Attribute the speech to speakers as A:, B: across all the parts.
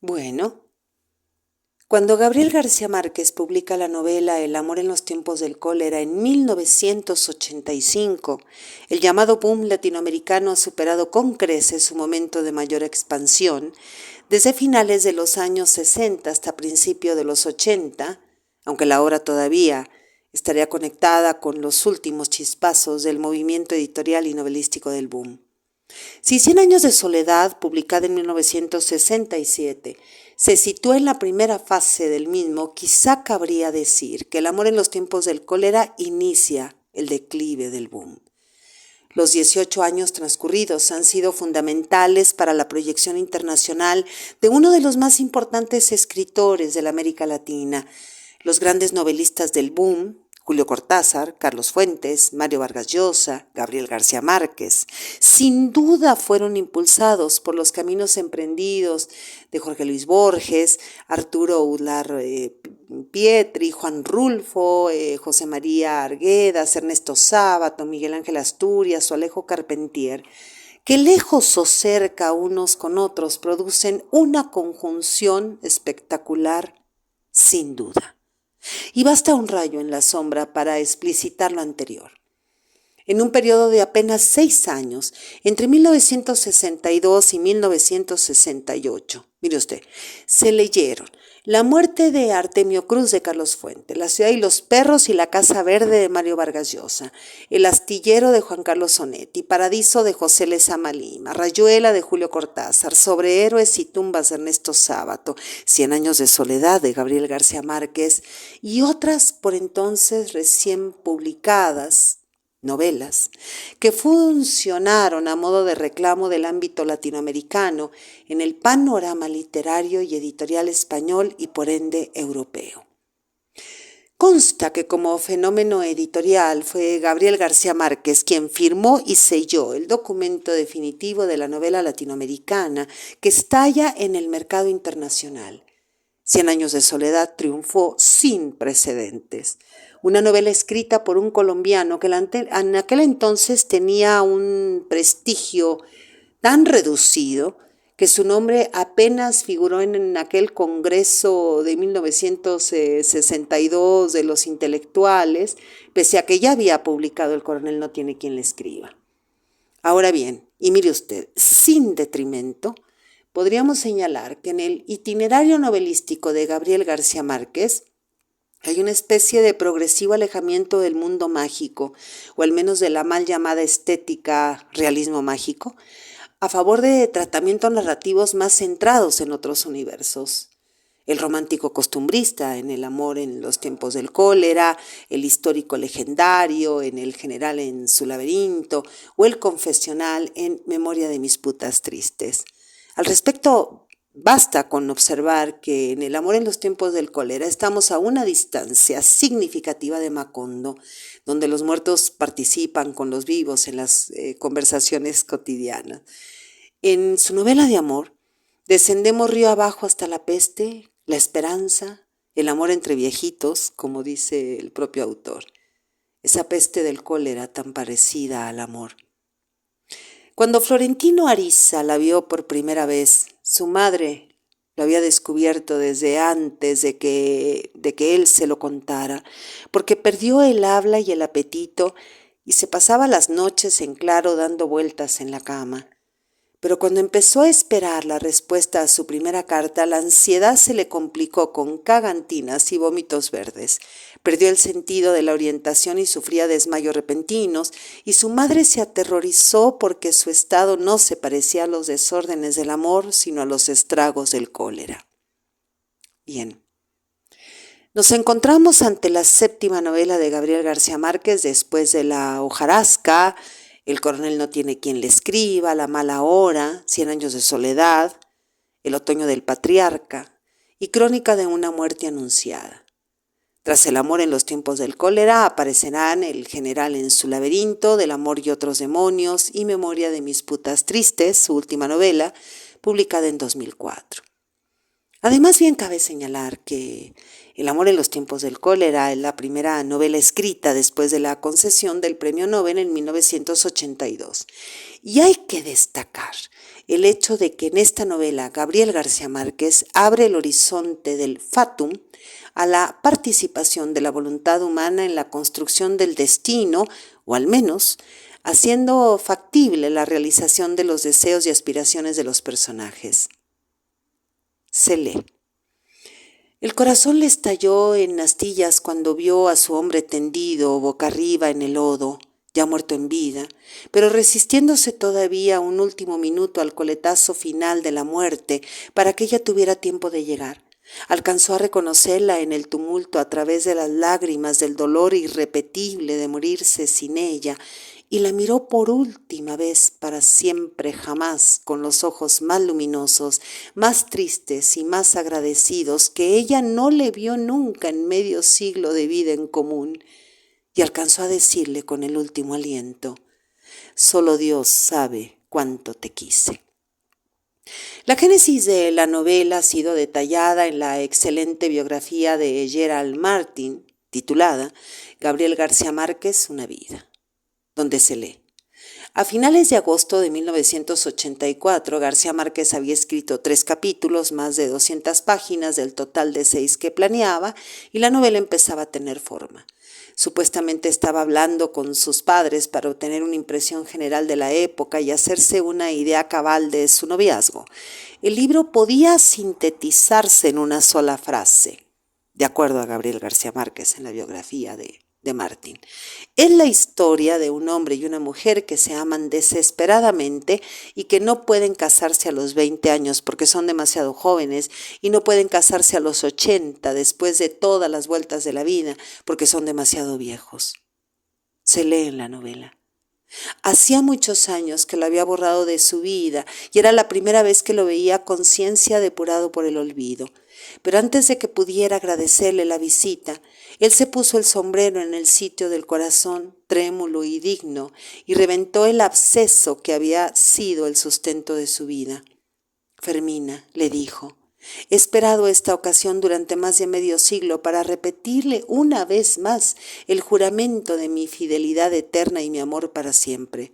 A: Bueno, cuando Gabriel García Márquez publica la novela El amor en los tiempos del cólera en 1985, el llamado boom latinoamericano ha superado con creces su momento de mayor expansión. Desde finales de los años 60 hasta principios de los 80, aunque la obra todavía estaría conectada con los últimos chispazos del movimiento editorial y novelístico del boom. Si Cien años de soledad, publicada en 1967, se sitúa en la primera fase del mismo, quizá cabría decir que El amor en los tiempos del cólera inicia el declive del boom. Los 18 años transcurridos han sido fundamentales para la proyección internacional de uno de los más importantes escritores de la América Latina. Los grandes novelistas del boom, Julio Cortázar, Carlos Fuentes, Mario Vargas Llosa, Gabriel García Márquez, sin duda fueron impulsados por los caminos emprendidos de Jorge Luis Borges, Arturo Uslar Pietri, Juan Rulfo, José María Arguedas, Ernesto Sábato, Miguel Ángel Asturias o Alejo Carpentier, que lejos o cerca unos con otros producen una conjunción espectacular, sin duda. Y basta un rayo en la sombra para explicitar lo anterior. En un periodo de apenas 6 años, entre 1962 y 1968, mire usted, se leyeron La muerte de Artemio Cruz de Carlos Fuentes, La ciudad y los perros y la casa verde de Mario Vargas Llosa, El astillero de Juan Carlos Sonetti, Paradiso de José Lezama Lima, Rayuela de Julio Cortázar, Sobre héroes y tumbas de Ernesto Sábato, Cien años de soledad de Gabriel García Márquez y otras por entonces recién publicadas novelas, que funcionaron a modo de reclamo del ámbito latinoamericano en el panorama literario y editorial español y por ende europeo. Consta que como fenómeno editorial fue Gabriel García Márquez quien firmó y selló el documento definitivo de la novela latinoamericana que estalla en el mercado internacional. Cien años de soledad triunfó sin precedentes. Una novela escrita por un colombiano que en aquel entonces tenía un prestigio tan reducido que su nombre apenas figuró en aquel congreso de 1962 de los intelectuales, pese a que ya había publicado El coronel no tiene quien le escriba. Ahora bien, y mire usted, sin detrimento, podríamos señalar que en el itinerario novelístico de Gabriel García Márquez hay una especie de progresivo alejamiento del mundo mágico, o al menos de la mal llamada estética realismo mágico, a favor de tratamientos narrativos más centrados en otros universos. El romántico costumbrista en El amor en los tiempos del cólera, el histórico legendario en El general en su laberinto, o el confesional en Memoria de mis putas tristes. Al respecto, basta con observar que en El amor en los tiempos del cólera estamos a una distancia significativa de Macondo, donde los muertos participan con los vivos en las conversaciones cotidianas. En su novela de amor, descendemos río abajo hasta la peste, la esperanza, el amor entre viejitos, como dice el propio autor. Esa peste del cólera tan parecida al amor. Cuando Florentino Ariza la vio por primera vez, su madre lo había descubierto desde antes de que él se lo contara, porque perdió el habla y el apetito y se pasaba las noches en claro dando vueltas en la cama. Pero cuando empezó a esperar la respuesta a su primera carta, la ansiedad se le complicó con cagantinas y vómitos verdes. Perdió el sentido de la orientación y sufría desmayos repentinos, y su madre se aterrorizó porque su estado no se parecía a los desórdenes del amor, sino a los estragos del cólera. Bien. Nos encontramos ante la séptima novela de Gabriel García Márquez después de La hojarasca, El coronel no tiene quien le escriba, La mala hora, Cien años de soledad, El otoño del patriarca y Crónica de una muerte anunciada. Tras El amor en los tiempos del cólera aparecerán El general en su laberinto, Del amor y otros demonios y Memoria de mis putas tristes, su última novela, publicada en 2004. Además, bien cabe señalar que El amor en los tiempos del cólera es la primera novela escrita después de la concesión del Premio Nobel en 1982. Y hay que destacar el hecho de que en esta novela Gabriel García Márquez abre el horizonte del fatum a la participación de la voluntad humana en la construcción del destino, o al menos haciendo factible la realización de los deseos y aspiraciones de los personajes. Se lee. El corazón le estalló en astillas cuando vio a su hombre tendido boca arriba en el lodo, ya muerto en vida, pero resistiéndose todavía un último minuto al coletazo final de la muerte para que ella tuviera tiempo de llegar. Alcanzó a reconocerla en el tumulto a través de las lágrimas del dolor irrepetible de morirse sin ella, y la miró por última vez para siempre jamás con los ojos más luminosos, más tristes y más agradecidos que ella no le vio nunca en medio siglo de vida en común, y alcanzó a decirle con el último aliento: «Solo Dios sabe cuánto te quise». La génesis de la novela ha sido detallada en la excelente biografía de Gerald Martin, titulada Gabriel García Márquez, una vida, donde se lee: a finales de agosto de 1984, García Márquez había escrito 3 capítulos, más de 200 páginas del total de 6 que planeaba, y la novela empezaba a tener forma. Supuestamente estaba hablando con sus padres para obtener una impresión general de la época y hacerse una idea cabal de su noviazgo. El libro podía sintetizarse en una sola frase, de acuerdo a Gabriel García Márquez en la biografía de Martin. Es la historia de un hombre y una mujer que se aman desesperadamente y que no pueden casarse a los 20 años porque son demasiado jóvenes, y no pueden casarse a los 80 después de todas las vueltas de la vida porque son demasiado viejos. Se lee en la novela. Hacía muchos años que lo había borrado de su vida y era la primera vez que lo veía con conciencia depurado por el olvido. Pero antes de que pudiera agradecerle la visita, él se puso el sombrero en el sitio del corazón, trémulo y digno, y reventó el absceso que había sido el sustento de su vida. «Fermina», le dijo, «he esperado esta ocasión durante más de medio siglo para repetirle una vez más el juramento de mi fidelidad eterna y mi amor para siempre».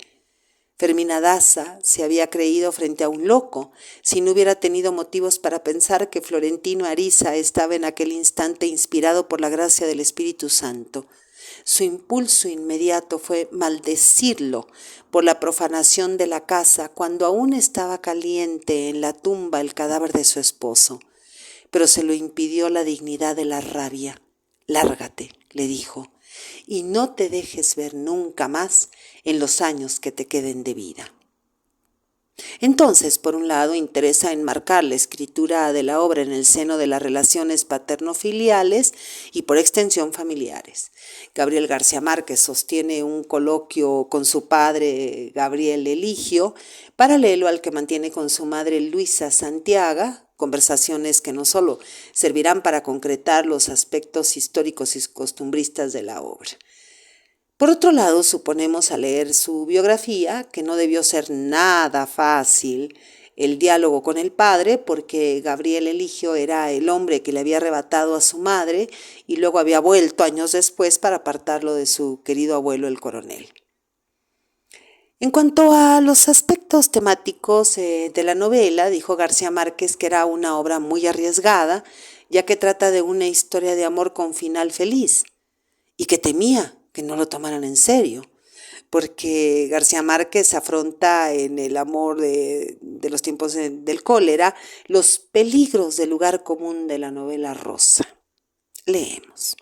A: Fermina Daza se había creído frente a un loco si no hubiera tenido motivos para pensar que Florentino Ariza estaba en aquel instante inspirado por la gracia del Espíritu Santo. Su impulso inmediato fue maldecirlo por la profanación de la casa cuando aún estaba caliente en la tumba el cadáver de su esposo. Pero se lo impidió la dignidad de la rabia. «Lárgate», le dijo, «y no te dejes ver nunca más en los años que te queden de vida». Entonces, por un lado, interesa enmarcar la escritura de la obra en el seno de las relaciones paterno-filiales y, por extensión, familiares. Gabriel García Márquez sostiene un coloquio con su padre, Gabriel Eligio, paralelo al que mantiene con su madre Luisa Santiago, conversaciones que no solo servirán para concretar los aspectos históricos y costumbristas de la obra. Por otro lado, suponemos al leer su biografía que no debió ser nada fácil el diálogo con el padre, porque Gabriel Eligio era el hombre que le había arrebatado a su madre y luego había vuelto años después para apartarlo de su querido abuelo, el coronel. En cuanto a los aspectos temáticos de la novela, dijo García Márquez que era una obra muy arriesgada, ya que trata de una historia de amor con final feliz, y que temía que no lo tomaran en serio, porque García Márquez afronta en El amor de los tiempos del cólera los peligros del lugar común de la novela rosa. Leemos.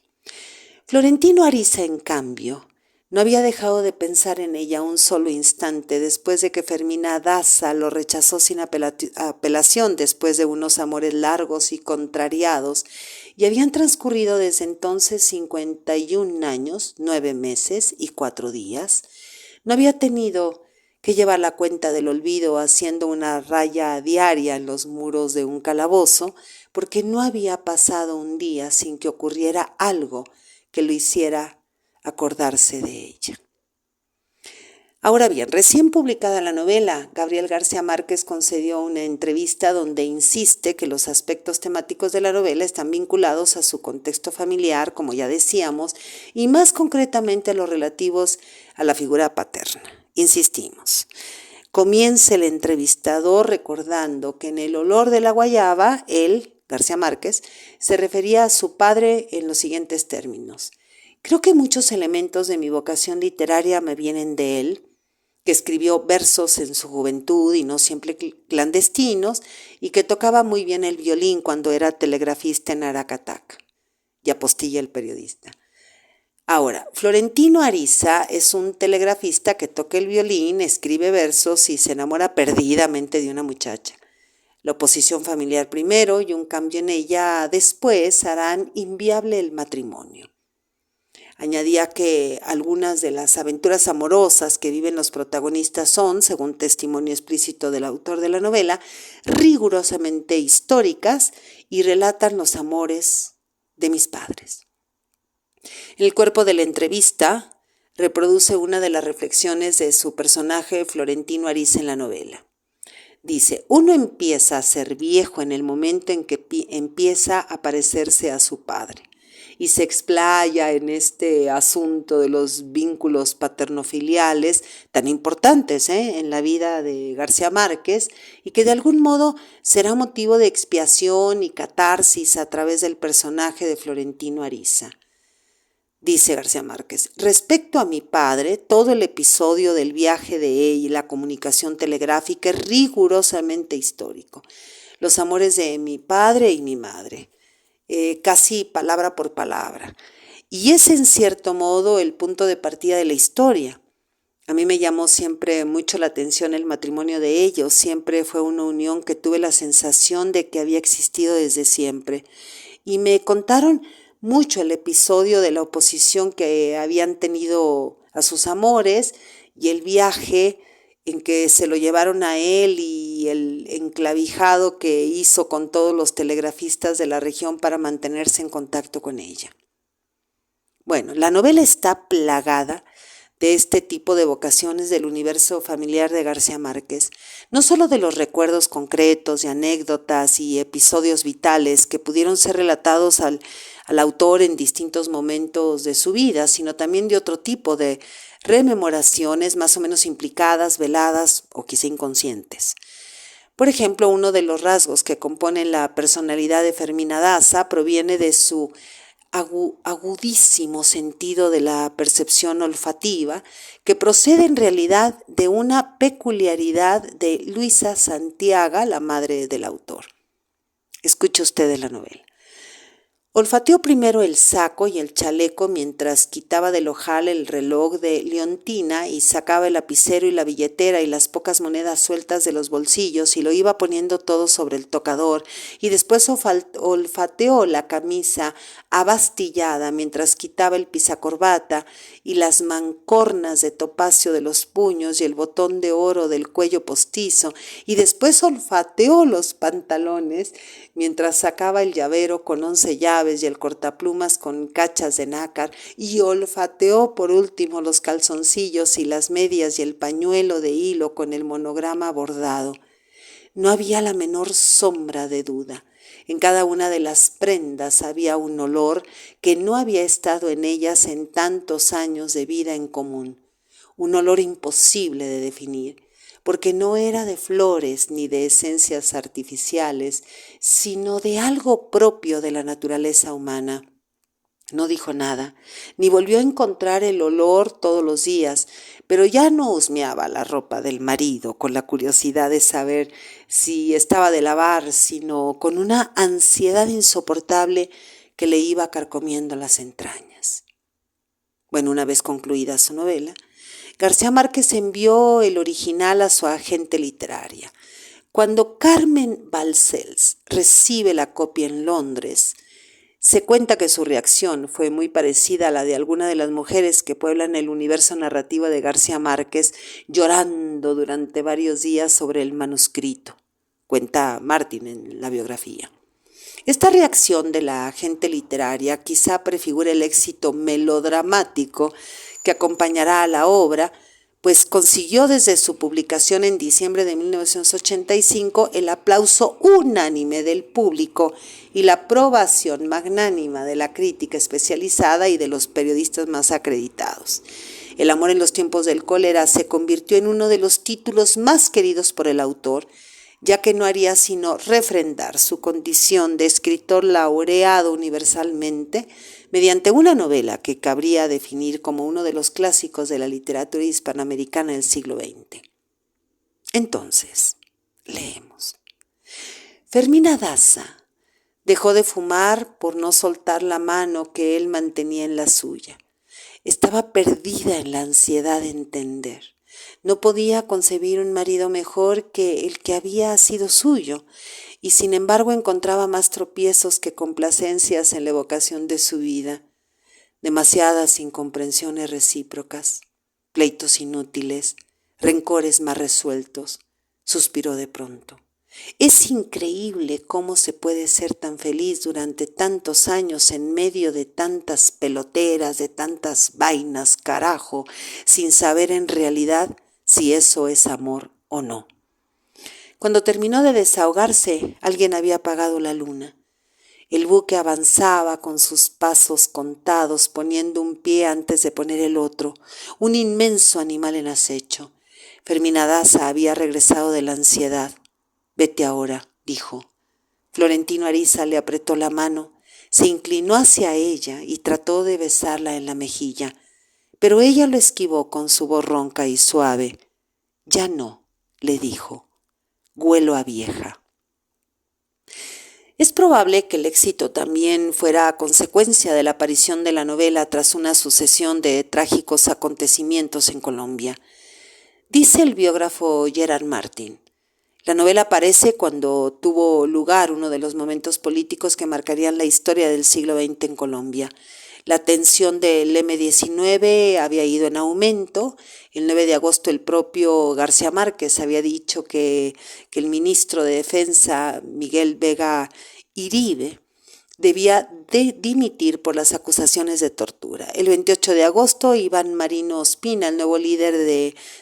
A: Florentino Ariza, en cambio, no había dejado de pensar en ella un solo instante después de que Fermina Daza lo rechazó sin apelación después de unos amores largos y contrariados, y habían transcurrido desde entonces 51 años, 9 meses y 4 días. No había tenido que llevar la cuenta del olvido haciendo una raya diaria en los muros de un calabozo, porque no había pasado un día sin que ocurriera algo que lo hiciera acordarse de ella. Ahora bien, recién publicada la novela, Gabriel García Márquez concedió una entrevista donde insiste que los aspectos temáticos de la novela están vinculados a su contexto familiar, como ya decíamos, y más concretamente a los relativos a la figura paterna. Insistimos. Comienza el entrevistador recordando que en El olor de la guayaba, él, García Márquez, se refería a su padre en los siguientes términos. Creo que muchos elementos de mi vocación literaria me vienen de él, que escribió versos en su juventud y no siempre clandestinos, y que tocaba muy bien el violín cuando era telegrafista en Aracataca. Y apostilla el periodista. Ahora, Florentino Ariza es un telegrafista que toca el violín, escribe versos y se enamora perdidamente de una muchacha. La oposición familiar primero y un cambio en ella después harán inviable el matrimonio. Añadía que algunas de las aventuras amorosas que viven los protagonistas son, según testimonio explícito del autor de la novela, rigurosamente históricas y relatan los amores de mis padres. En el cuerpo de la entrevista reproduce una de las reflexiones de su personaje Florentino Ariza en la novela. Dice, uno empieza a ser viejo en el momento en que empieza a parecerse a su padre y se explaya en este asunto de los vínculos paternofiliales tan importantes en la vida de García Márquez y que de algún modo será motivo de expiación y catarsis a través del personaje de Florentino Ariza. Dice García Márquez, respecto a mi padre, todo el episodio del viaje de él y la comunicación telegráfica es rigurosamente histórico. Los amores de mi padre y mi madre, casi palabra por palabra. Y es en cierto modo el punto de partida de la historia. A mí me llamó siempre mucho la atención el matrimonio de ellos, siempre fue una unión que tuve la sensación de que había existido desde siempre. Y me contaron mucho el episodio de la oposición que habían tenido a sus amores y el viaje en que se lo llevaron a él y el enclavijado que hizo con todos los telegrafistas de la región para mantenerse en contacto con ella. Bueno, la novela está plagada de este tipo de evocaciones del universo familiar de García Márquez, no solo de los recuerdos concretos y anécdotas y episodios vitales que pudieron ser relatados al autor en distintos momentos de su vida, sino también de otro tipo de rememoraciones más o menos implicadas, veladas o quizá inconscientes. Por ejemplo, uno de los rasgos que componen la personalidad de Fermina Daza proviene de su agudísimo sentido de la percepción olfativa, que procede en realidad de una peculiaridad de Luisa Santiago, la madre del autor. Escuche usted la novela. Olfateó primero el saco y el chaleco mientras quitaba del ojal el reloj de Leontina y sacaba el lapicero y la billetera y las pocas monedas sueltas de los bolsillos y lo iba poniendo todo sobre el tocador, y después olfateó la camisa abastillada mientras quitaba el pisacorbata y las mancornas de topacio de los puños y el botón de oro del cuello postizo, y después olfateó los pantalones mientras sacaba el llavero con 11 llaves y el cortaplumas con cachas de nácar, y olfateó por último los calzoncillos y las medias y el pañuelo de hilo con el monograma bordado. No había la menor sombra de duda. En cada una de las prendas había un olor que no había estado en ellas en tantos años de vida en común, un olor imposible de definir, porque no era de flores ni de esencias artificiales, sino de algo propio de la naturaleza humana. No dijo nada, ni volvió a encontrar el olor todos los días, pero ya no husmeaba la ropa del marido con la curiosidad de saber si estaba de lavar, sino con una ansiedad insoportable que le iba carcomiendo las entrañas. Bueno, una vez concluida su novela, García Márquez envió el original a su agente literaria. Cuando Carmen Balcells recibe la copia en Londres, se cuenta que su reacción fue muy parecida a la de alguna de las mujeres que pueblan el universo narrativo de García Márquez, llorando durante varios días sobre el manuscrito, cuenta Martin en la biografía. Esta reacción de la agente literaria quizá prefigure el éxito melodramático que acompañará a la obra, pues consiguió desde su publicación en diciembre de 1985 el aplauso unánime del público y la aprobación magnánima de la crítica especializada y de los periodistas más acreditados. El amor en los tiempos del cólera se convirtió en uno de los títulos más queridos por el autor, ya que no haría sino refrendar su condición de escritor laureado universalmente mediante una novela que cabría definir como uno de los clásicos de la literatura hispanoamericana del siglo XX. Entonces, leemos. Fermina Daza dejó de fumar por no soltar la mano que él mantenía en la suya. Estaba perdida en la ansiedad de entender. No podía concebir un marido mejor que el que había sido suyo, y sin embargo encontraba más tropiezos que complacencias en la evocación de su vida. Demasiadas incomprensiones recíprocas, pleitos inútiles, rencores más resueltos, suspiró de pronto. Es increíble cómo se puede ser tan feliz durante tantos años en medio de tantas peloteras, de tantas vainas, carajo, sin saber en realidad si eso es amor o no. Cuando terminó de desahogarse, alguien había apagado la luna. El buque avanzaba con sus pasos contados, poniendo un pie antes de poner el otro, un inmenso animal en acecho. Fermina Daza había regresado de la ansiedad. «Vete ahora», dijo. Florentino Ariza le apretó la mano, se inclinó hacia ella y trató de besarla en la mejilla, pero ella lo esquivó con su voz ronca y suave. «Ya no», le dijo, «huelo a vieja». Es probable que el éxito también fuera a consecuencia de la aparición de la novela tras una sucesión de trágicos acontecimientos en Colombia. Dice el biógrafo Gerard Martin: la novela aparece cuando tuvo lugar uno de los momentos políticos que marcarían la historia del siglo XX en Colombia. La tensión del M-19 había ido en aumento. El 9 de agosto el propio García Márquez había dicho que el ministro de Defensa, Miguel Vega Iribe, debía dimitir por las acusaciones de tortura. El 28 de agosto, Iván Marino Ospina, el nuevo líder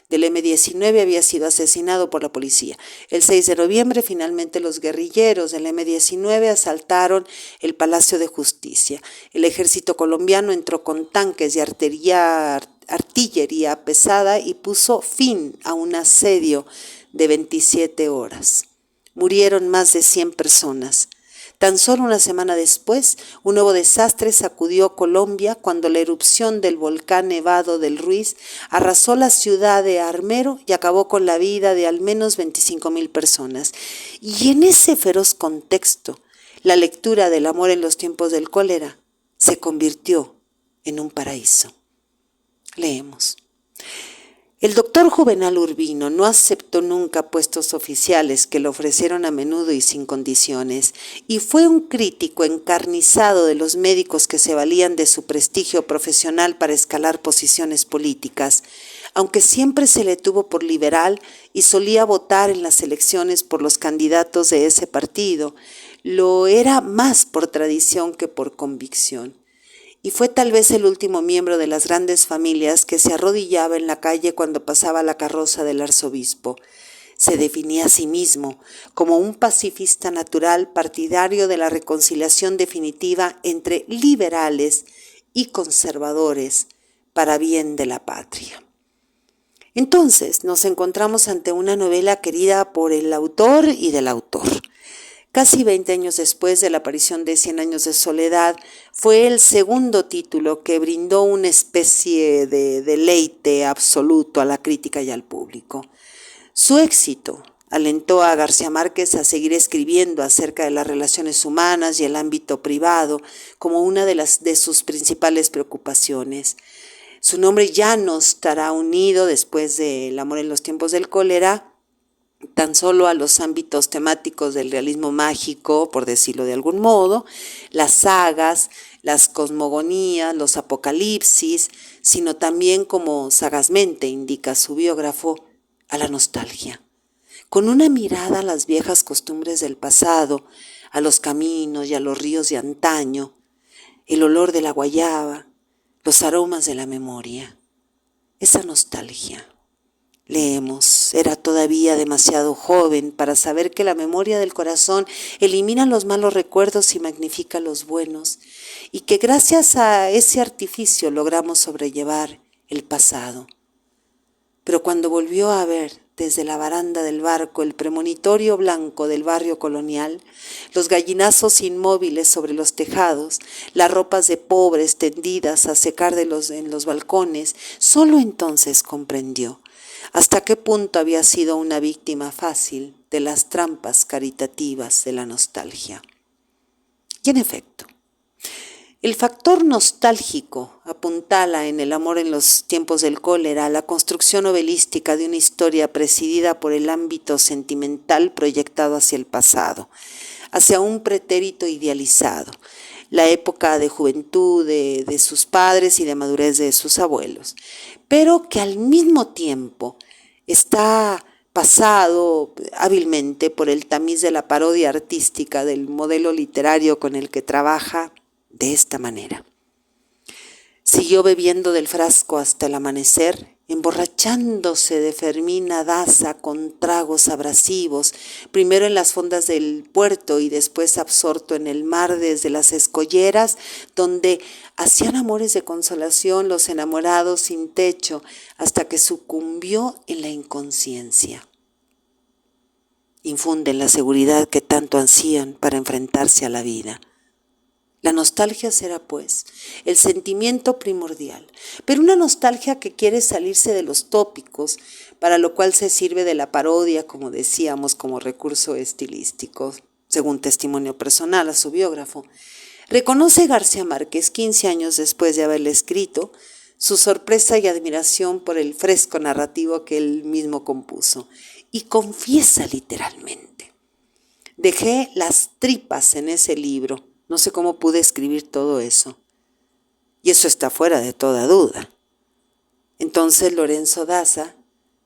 A: del M-19, había sido asesinado por la policía. El 6 de noviembre, finalmente, los guerrilleros del M-19 asaltaron el Palacio de Justicia. El ejército colombiano entró con tanques y artillería pesada y puso fin a un asedio de 27 horas. Murieron más de 100 personas. Tan solo una semana después, un nuevo desastre sacudió Colombia cuando la erupción del volcán Nevado del Ruiz arrasó la ciudad de Armero y acabó con la vida de al menos 25,000 personas. Y en ese feroz contexto, la lectura del amor en los tiempos del cólera se convirtió en un paraíso. Leemos. El doctor Juvenal Urbino no aceptó nunca puestos oficiales que le ofrecieron a menudo y sin condiciones, y fue un crítico encarnizado de los médicos que se valían de su prestigio profesional para escalar posiciones políticas, aunque siempre se le tuvo por liberal y solía votar en las elecciones por los candidatos de ese partido. Lo era más por tradición que por convicción. Y fue tal vez el último miembro de las grandes familias que se arrodillaba en la calle cuando pasaba la carroza del arzobispo. Se definía a sí mismo como un pacifista natural partidario de la reconciliación definitiva entre liberales y conservadores para bien de la patria. Entonces nos encontramos ante una novela querida por el autor y del autor. Casi 20 años después de la aparición de 100 años de soledad, fue el segundo título que brindó una especie de deleite absoluto a la crítica y al público. Su éxito alentó a García Márquez a seguir escribiendo acerca de las relaciones humanas y el ámbito privado como una de sus principales preocupaciones. Su nombre ya no estará unido, después del amor en los tiempos del cólera, tan solo a los ámbitos temáticos del realismo mágico, por decirlo de algún modo, las sagas, las cosmogonías, los apocalipsis, sino también, como sagazmente indica su biógrafo, a la nostalgia. Con una mirada a las viejas costumbres del pasado, a los caminos y a los ríos de antaño, el olor de la guayaba, los aromas de la memoria. Esa nostalgia, Leemos, era todavía demasiado joven para saber que la memoria del corazón elimina los malos recuerdos y magnifica los buenos, y que gracias a ese artificio logramos sobrellevar el pasado. Pero cuando volvió a ver desde la baranda del barco el premonitorio blanco del barrio colonial, los gallinazos inmóviles sobre los tejados, las ropas de pobres tendidas a secar en los balcones, solo entonces comprendió hasta qué punto había sido una víctima fácil de las trampas caritativas de la nostalgia. Y en efecto, el factor nostálgico apuntala en El amor en los tiempos del cólera a la construcción novelística de una historia presidida por el ámbito sentimental proyectado hacia el pasado, hacia un pretérito idealizado, la época de juventud de sus padres y de madurez de sus abuelos, pero que al mismo tiempo está pasado hábilmente por el tamiz de la parodia artística del modelo literario con el que trabaja de esta manera. Siguió bebiendo del frasco hasta el amanecer, emborrachándose de Fermina Daza con tragos abrasivos, primero en las fondas del puerto y después absorto en el mar desde las escolleras, donde hacían amores de consolación los enamorados sin techo, hasta que sucumbió en la inconsciencia. Infunden la seguridad que tanto ansían para enfrentarse a la vida. La nostalgia será, pues, el sentimiento primordial, pero una nostalgia que quiere salirse de los tópicos, para lo cual se sirve de la parodia, como decíamos, como recurso estilístico, según testimonio personal a su biógrafo. Reconoce García Márquez, 15 años después de haberle escrito, su sorpresa y admiración por el fresco narrativo que él mismo compuso, y confiesa literalmente: dejé las tripas en ese libro. No sé cómo pude escribir todo eso. Y eso está fuera de toda duda. Entonces Lorenzo Daza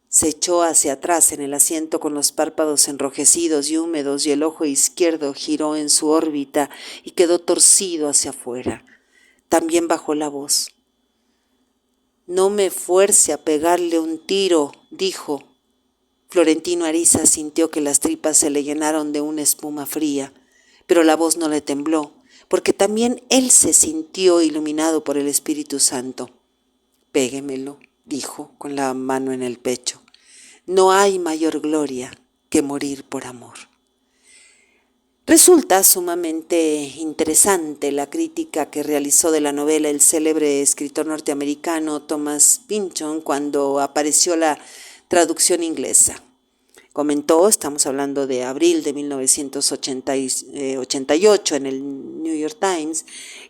A: se echó hacia atrás en el asiento con los párpados enrojecidos y húmedos, y el ojo izquierdo giró en su órbita y quedó torcido hacia afuera. También bajó la voz. No me fuerce a pegarle un tiro, dijo. Florentino Ariza sintió que las tripas se le llenaron de una espuma fría, pero la voz no le tembló, porque también él se sintió iluminado por el Espíritu Santo. Péguemelo, dijo con la mano en el pecho. No hay mayor gloria que morir por amor. Resulta sumamente interesante la crítica que realizó de la novela el célebre escritor norteamericano Thomas Pynchon cuando apareció la traducción inglesa. Comentó, estamos hablando de abril de 1988 en el New York Times,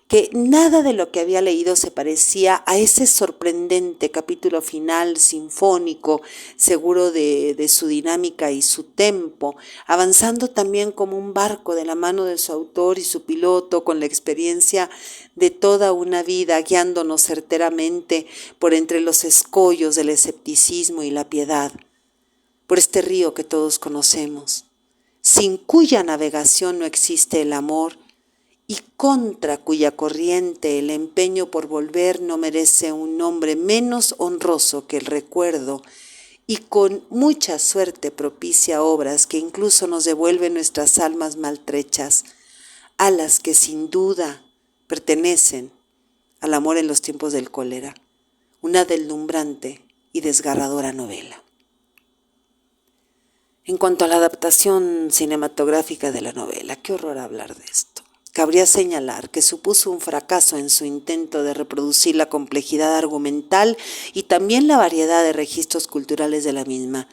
A: que nada de lo que había leído se parecía a ese sorprendente capítulo final sinfónico, seguro de su dinámica y su tempo, avanzando también como un barco de la mano de su autor y su piloto, con la experiencia de toda una vida, guiándonos certeramente por entre los escollos del escepticismo y la piedad, por este río que todos conocemos, sin cuya navegación no existe el amor y contra cuya corriente el empeño por volver no merece un nombre menos honroso que el recuerdo, y con mucha suerte propicia obras que incluso nos devuelven nuestras almas maltrechas, a las que sin duda pertenecen al amor en los tiempos del cólera, una deslumbrante y desgarradora novela. En cuanto a la adaptación cinematográfica de la novela, qué horror hablar de esto. Cabría señalar que supuso un fracaso en su intento de reproducir la complejidad argumental y también la variedad de registros culturales de la misma.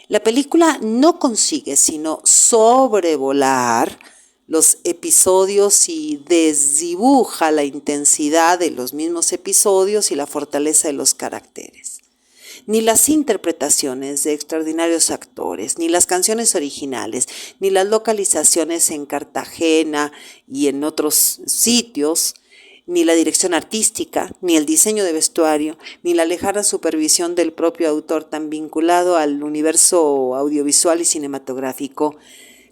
A: La película no consigue sino sobrevolar los episodios y desdibuja la intensidad de los mismos episodios y la fortaleza de los caracteres. Ni las interpretaciones de extraordinarios actores, ni las canciones originales, ni las localizaciones en Cartagena y en otros sitios, ni la dirección artística, ni el diseño de vestuario, ni la lejana supervisión del propio autor tan vinculado al universo audiovisual y cinematográfico,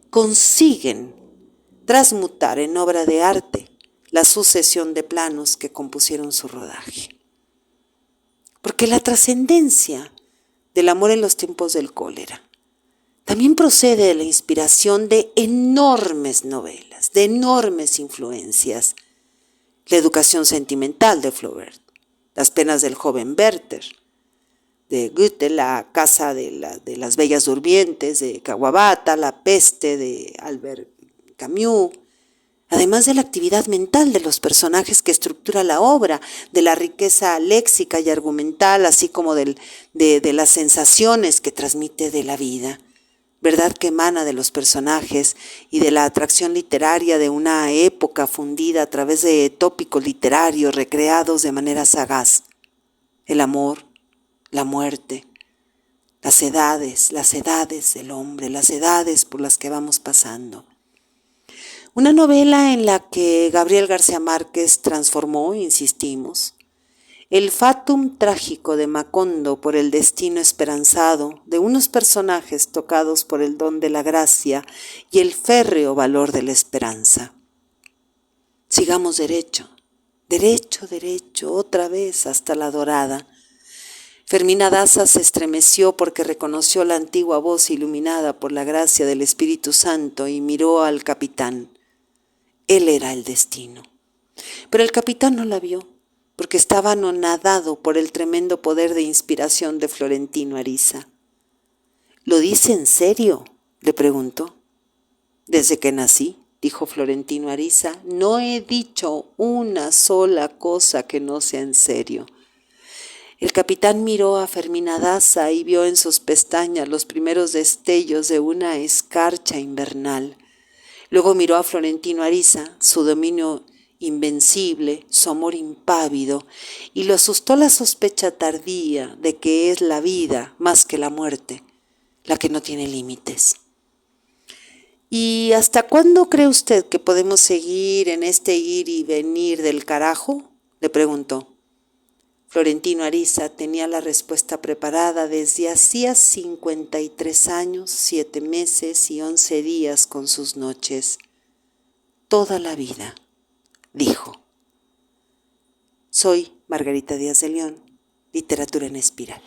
A: consiguen transmutar en obra de arte la sucesión de planos que compusieron su rodaje. Porque la trascendencia del amor en los tiempos del cólera. También procede de la inspiración de enormes novelas, de enormes influencias. La educación sentimental de Flaubert, Las penas del joven Werther, de Goethe, La casa de las bellas durmientes, de Kawabata, La peste, de Albert Camus, además de la actividad mental de los personajes que estructura la obra, de la riqueza léxica y argumental, así como de las sensaciones que transmite de la vida, verdad que emana de los personajes y de la atracción literaria de una época fundida a través de tópicos literarios recreados de manera sagaz. El amor, la muerte, las edades del hombre, las edades por las que vamos pasando. Una novela en la que Gabriel García Márquez transformó, insistimos, el fatum trágico de Macondo por el destino esperanzado de unos personajes tocados por el don de la gracia y el férreo valor de la esperanza. Sigamos derecho, otra vez hasta la dorada. Fermina Daza se estremeció porque reconoció la antigua voz iluminada por la gracia del Espíritu Santo y miró al capitán. Él era el destino. Pero el capitán no la vio, porque estaba anonadado por el tremendo poder de inspiración de Florentino Ariza. ¿Lo dice en serio?, le preguntó. Desde que nací, dijo Florentino Ariza, no he dicho una sola cosa que no sea en serio. El capitán miró a Fermina Daza y vio en sus pestañas los primeros destellos de una escarcha invernal. Luego miró a Florentino Ariza, su dominio invencible, su amor impávido, y lo asustó la sospecha tardía de que es la vida, más que la muerte, la que no tiene límites. ¿Y hasta cuándo cree usted que podemos seguir en este ir y venir del carajo?, le preguntó. Florentino Ariza tenía la respuesta preparada desde hacía 53 años, 7 meses y 11 días con sus noches. Toda la vida, dijo. Soy Margarita Díaz de León, Literatura en Espiral.